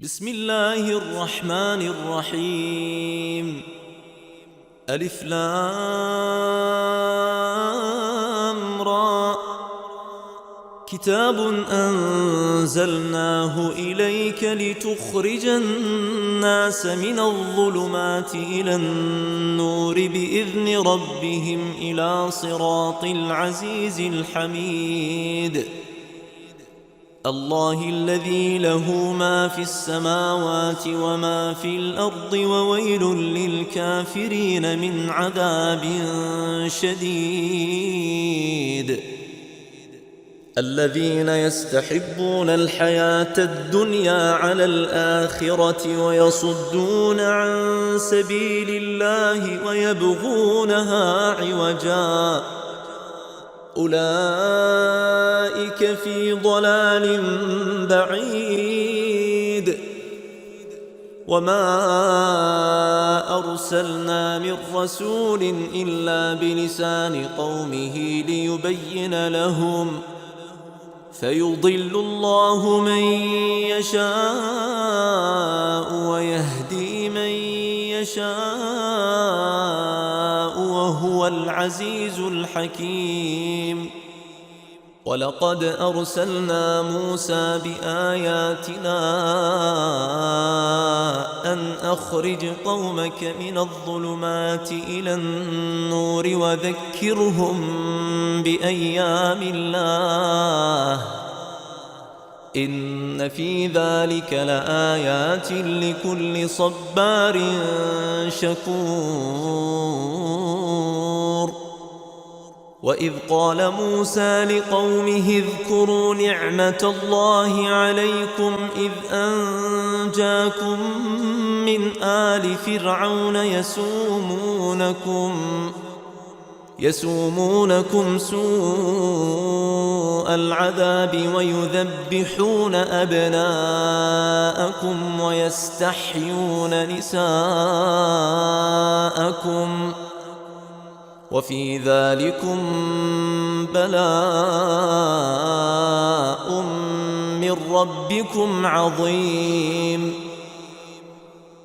بسم الله الرحمن الرحيم. ألف لام را. كتاب أنزلناه إليك لتخرج الناس من الظلمات إلى النور بإذن ربهم إلى صراط العزيز الحميد. الله الذي له ما في السماوات وما في الأرض وويل للكافرين من عذاب شديد. الذين يستحبون الحياة الدنيا على الآخرة ويصدون عن سبيل الله ويبغونها عوجا أولئك في ضلال بعيد. وما أرسلنا من رسول إلا بلسان قومه ليبين لهم فيضل الله من يشاء ويهدي من يشاء وهو العزيز الحكيم. ولقد أرسلنا موسى بآياتنا أن أخرج قومك من الظلمات إلى النور وذكرهم بأيام الله إن في ذلك لآيات لكل صبار شكور. وإذ قال موسى لقومه اذكروا نعمة الله عليكم إذ أنجاكم من آل فرعون يسومونكم سوء العذاب ويذبحون أبناءكم ويستحيون نساءكم وفي ذلكم بلاء من ربكم عظيم.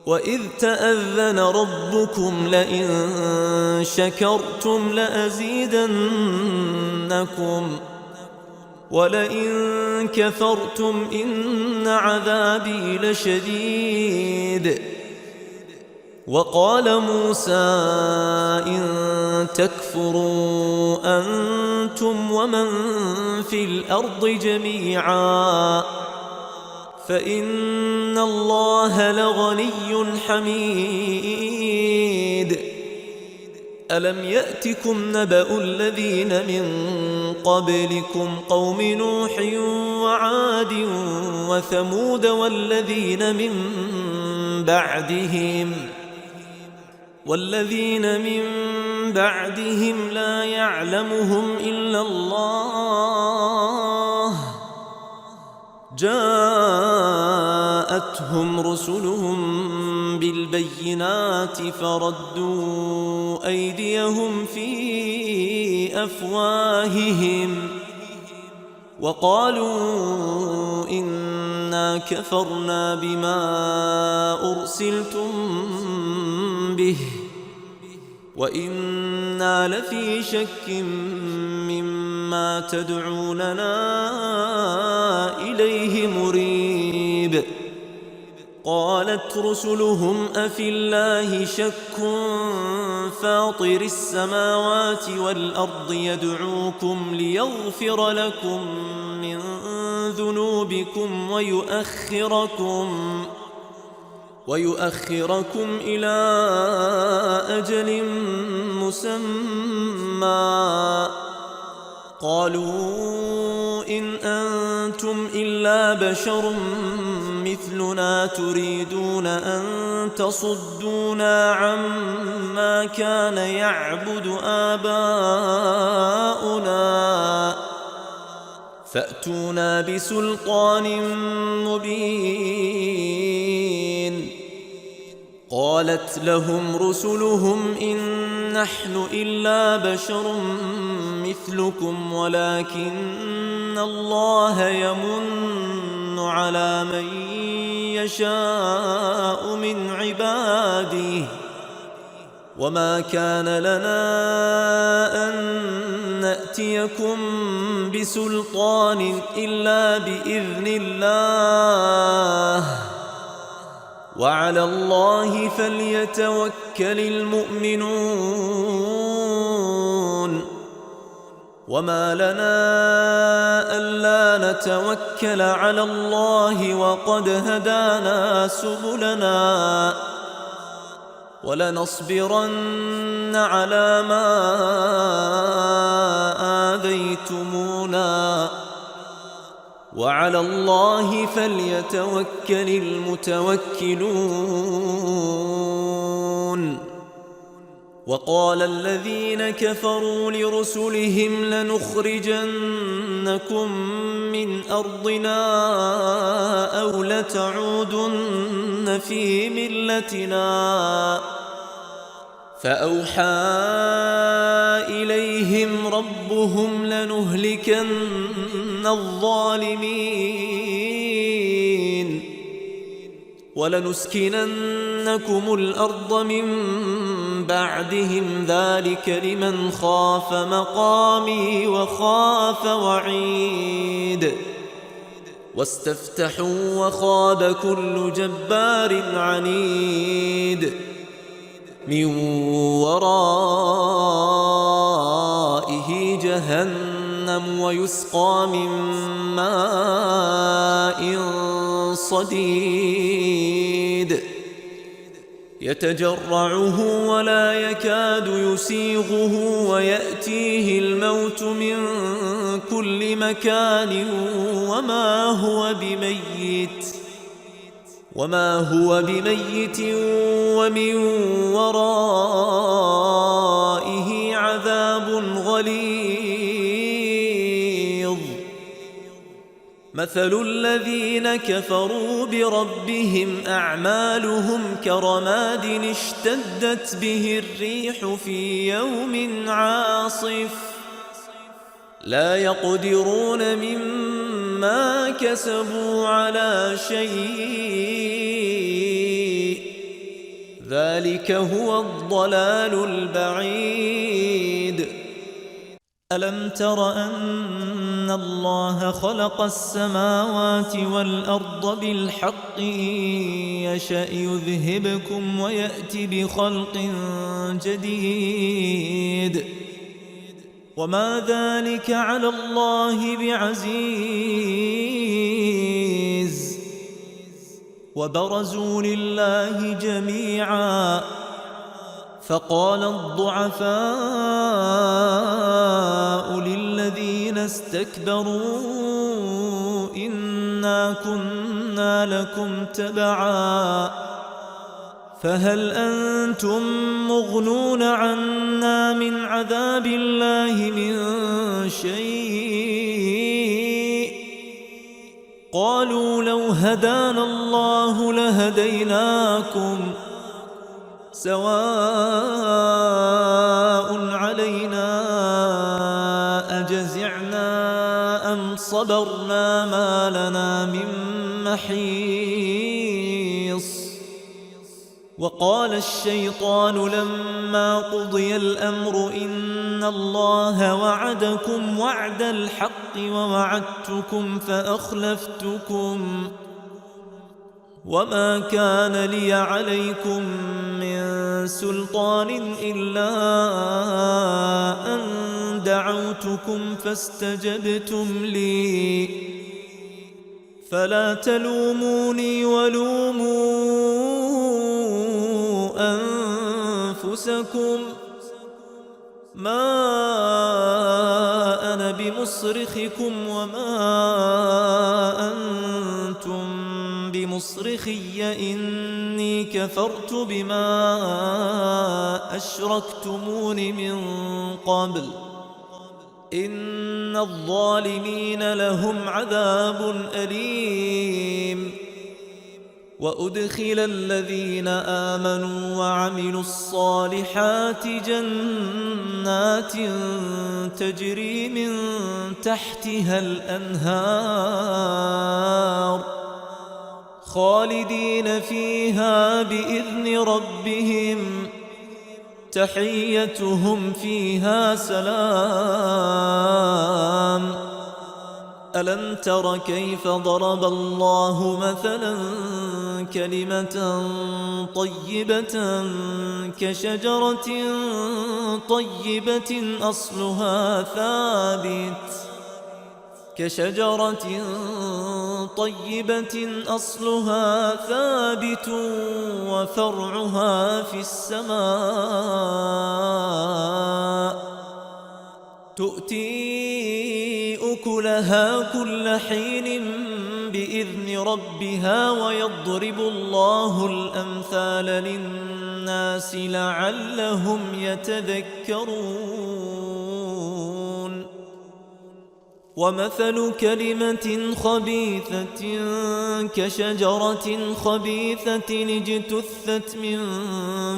وإذ تأذن ربكم لئن شكرتم لأزيدنكم ولئن كفرتم إن عذابي لشديد. وقال موسى إن تكفروا أنتم ومن في الأرض جميعا فإن الله لغني حميد. ألم يأتكم نبأ الذين من قبلكم قوم نوح وعاد وثمود والذين من بعدهم لا يعلمهم إلا الله جاءتهم رسلهم بالبينات فردوا أيديهم في أفواههم وقالوا إنا كفرنا بما أرسلتم به وإنا لفي شك مما تدعوننا إليه مريب. قالت رسلهم أفي الله شك فاطر السماوات والأرض يدعوكم ليغفر لكم من ذنوبكم ويؤخركم إلى أجل مسمى قالوا إن أنتم إلا بشر مثلنا تريدون أن تصدونا عما كان يعبد آباؤنا فأتونا بسلطان مبين. قالت لهم رسلهم إن نحن إلا بشر مثلكم ولكن الله يمن على من يشاء من عباده وما كان لنا أن نأتيكم بسلطان إلا بإذن الله وعلى الله فليتوكل المؤمنون وما لنا ألا نتوكل على الله وقد هدانا سبلنا ولنصبرن على ما آذيتمونا وعلى الله فليتوكل المتوكلون وقال الذين كفروا لرسلهم لنخرجنكم من أرضنا أو لتعودن في ملتنا فأوحى إليهم ربهم لنهلكن الظالمين ولنسكننكم الأرض من بعدهم ذلك لمن خاف مقامي وخاف وعيد واستفتحوا وخاب كل جبار عنيد من ورائه جهنم ويسقى من ماء صديد يتجرعه ولا يكاد يسيغه ويأتيه الموت من كل مكان وما هو بميت ومن ورائه عذاب غليظ مثل الذين كفروا بربهم أعمالهم كرماد اشتدت به الريح في يوم عاصف لا يقدرون مما كسبوا على شيء ذلك هو الضلال البعيد ألم تر أن الله خلق السماوات والأرض بالحق يشأ يذهبكم ويأتي بخلق جديد وما ذلك على الله بعزيز وبرزوا لله جميعا فقال الضعفاء للذين استكبروا إنا كنا لكم تبعا فهل أنتم مغنون عنا من عذاب الله من شيء قالوا لو هدانا الله لهديناكم سواء علينا أجزعنا أم صبرنا ما لنا من محيص وقال الشيطان لما قضي الأمر إن الله وعدكم وعد الحق ووعدتكم فأخلفتكم وما كان لي عليكم من سلطان إلا أن دعوتكم فاستجبتم لي فلا تلوموني ولوموا أنفسكم ما أنا بمصرخكم وما أنتم بمصرخي إني كفرت بما أشركتمون من قبل إن الظالمين لهم عذاب أليم وأدخل الذين آمنوا وعملوا الصالحات جنات تجري من تحتها الأنهار خالدين فيها بإذن ربهم تحيتهم فيها سلام. ألم تر كيف ضرب الله مثلا كلمة طيبة كشجرة طيبة أصلها ثابت وفرعها في السماء تؤتي أكلها كل حين بإذن ربها ويضرب الله الأمثال للناس لعلهم يتذكرون. ومثل كلمة خبيثة كشجرة خبيثة اجتثت من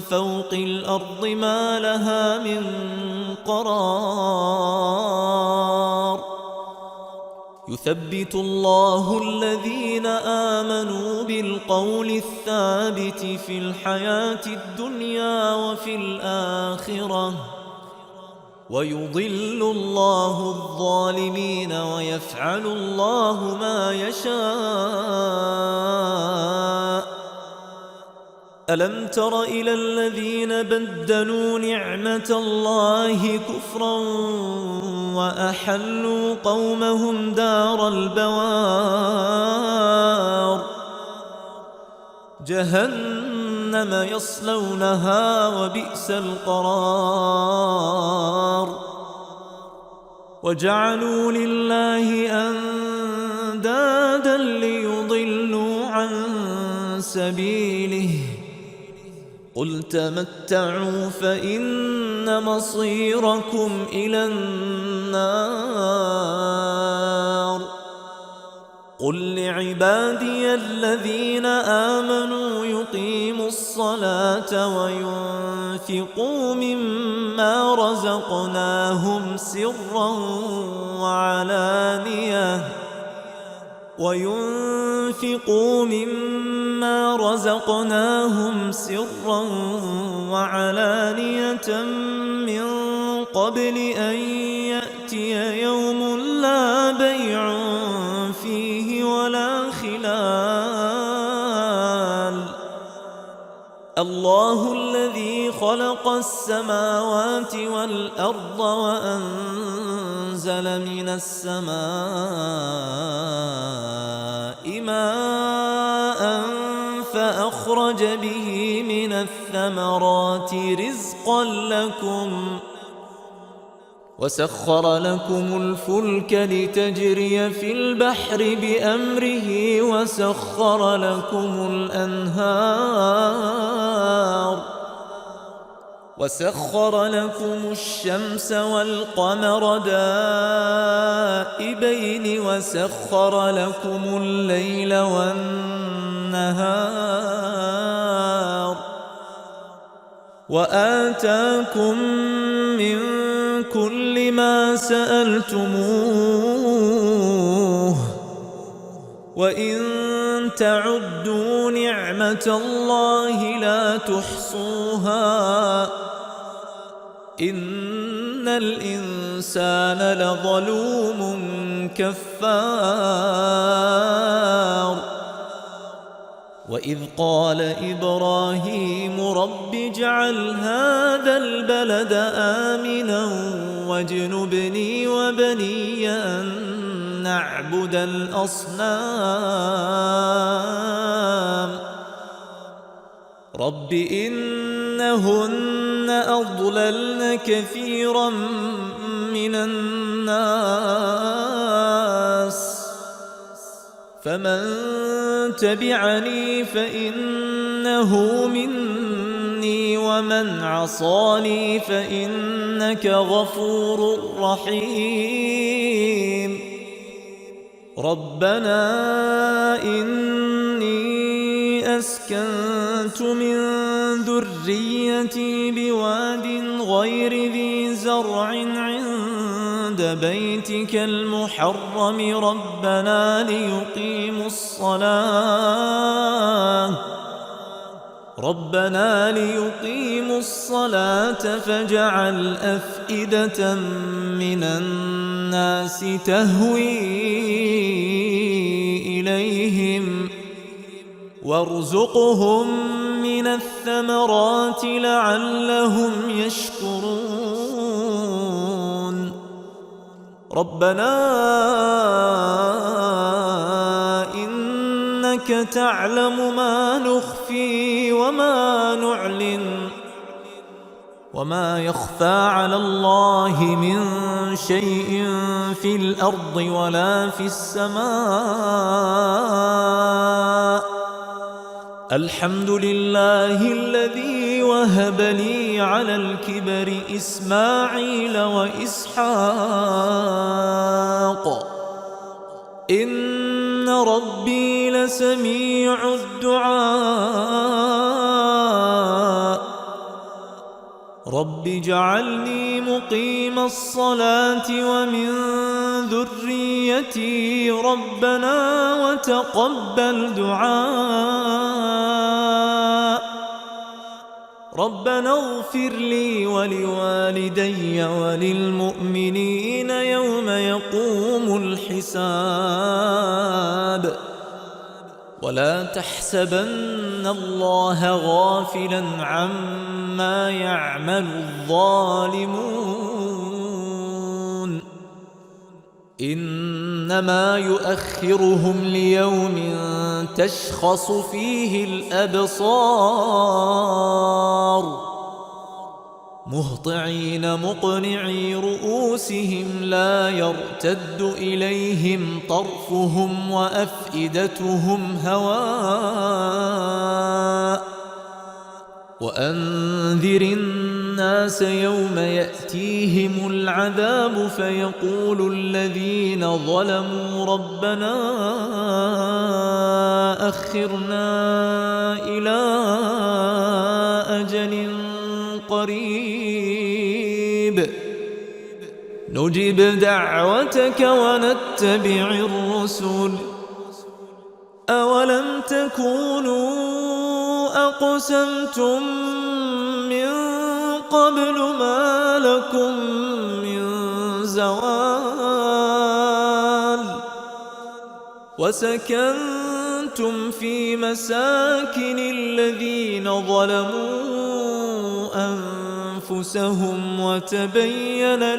فوق الأرض ما لها من قرار. يثبت الله الذين آمنوا بالقول الثابت في الحياة الدنيا وفي الآخرة ويضل الله الظالمين ويفعل الله ما يشاء. ألم تر إلى الذين بدلوا نعمة الله كفرا وأحلوا قومهم دار البوار جهنم يصلونها وبئس القرار. وجعلوا لله أندادا ليضلوا عن سبيله قل تمتعوا فإن مصيركم إلى النار. قل لعبادي الذين آمنوا يقيموا الصلاة وينفقوا مما رزقناهم سرا وعلانية من قبل أن يأتي يوم لا بيع فيه ولا خلال. الله الذي خلق السماوات والأرض وأنزل من السماء ماء فأخرج به من الثمرات رزقا لكم وسخر لكم الفلك لتجري في البحر بأمره وسخر لكم الأنهار وسخر لكم الشمس والقمر دائبين وسخر لكم الليل والنهار وآتاكم من كل ما سألتموه وإن تعدوا نعمة الله لا تحصوها إن الإنسان لظلوم كفار. وإذ قال إبراهيم رب اجعل هذا البلد آمنا واجنبني وبني أن نعبد الأصنام رب إنهن أضللن كثيرا من الناس فمن تبعني فإنه مني ومن عصاني فإنك غفور رحيم. ربنا إني أسكنت من ذريتي بواد غير ذي زرع عند بيتك المحرم ربنا ليقيموا الصلاة ربنا ليقيموا الصلاة فاجعل أفئدة من الناس تهوي إليهم وارزقهم من الثمرات لعلهم يشكرون ربنا إنك تعلم ما نخفي وما نعلن وما يخفى على الله من شيء في الأرض ولا في السماء الحمد لله الذي وهب لي على الكبر إسماعيل وإسحاق إن ربي لسميع الدعاء رب اجعلني مقيم الصلاة ومن ذريتي ربنا وتقبل دعاء ربنا اغفر لي ولوالدي وللمؤمنين يوم يقوم الحساب ولا تحسبن الله غافلا عما يعمل الظالمون إنما يؤخرهم ليوم تشخص فيه الأبصار مهطعين مقنعي رؤوسهم لا يرتد إليهم طرفهم وأفئدتهم هواء وأنذر الناس يوم يأتيهم العذاب فيقول الذين ظلموا ربنا أخرنا إلى أجل قريب نجب دعوتك ونتبع الرسل أولم تكونوا أقسمتم من قبل ما لكم من زوال وسكنتم في مساكن الذين ظلموا أنفسهم وتبين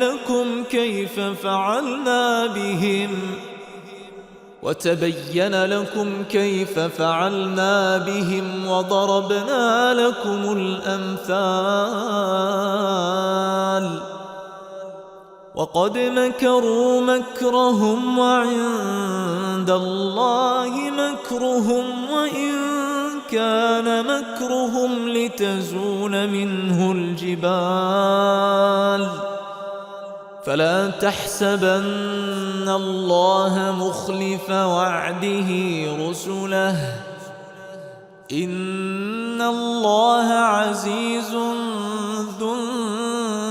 لكم كيف فعلنا بهم وضربنا لكم الأمثال وقد مكروا مكرهم وعند الله مكرهم وإن كان مكرهم لتزول منه الجبال فلا تحسبن الله مخلف وعده رسله إن الله عزيز ذو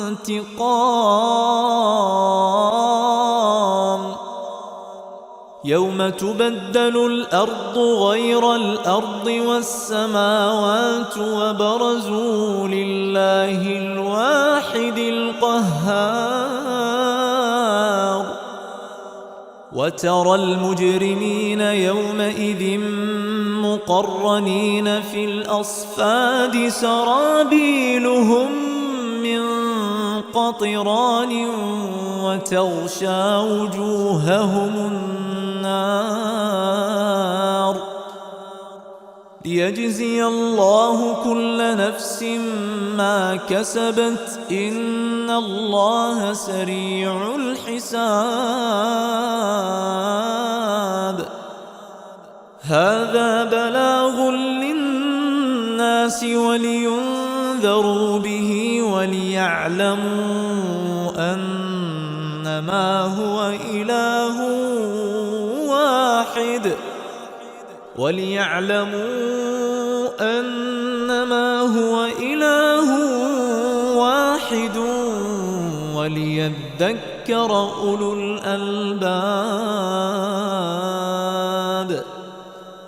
انتقام يوم تبدل الأرض غير الأرض والسماوات وبرزوا لله الواحد القهار وترى المجرمين يومئذ مقرنين في الأصفاد سرابيلهم من قطران وتغشى وجوههم النار ليجزي الله كل نفس ما كسبت إن الله سريع الحساب هذا بلاغ للناس ولينذروا به وليعلموا أنما هو إله واحد وليذكر أولو الألباب.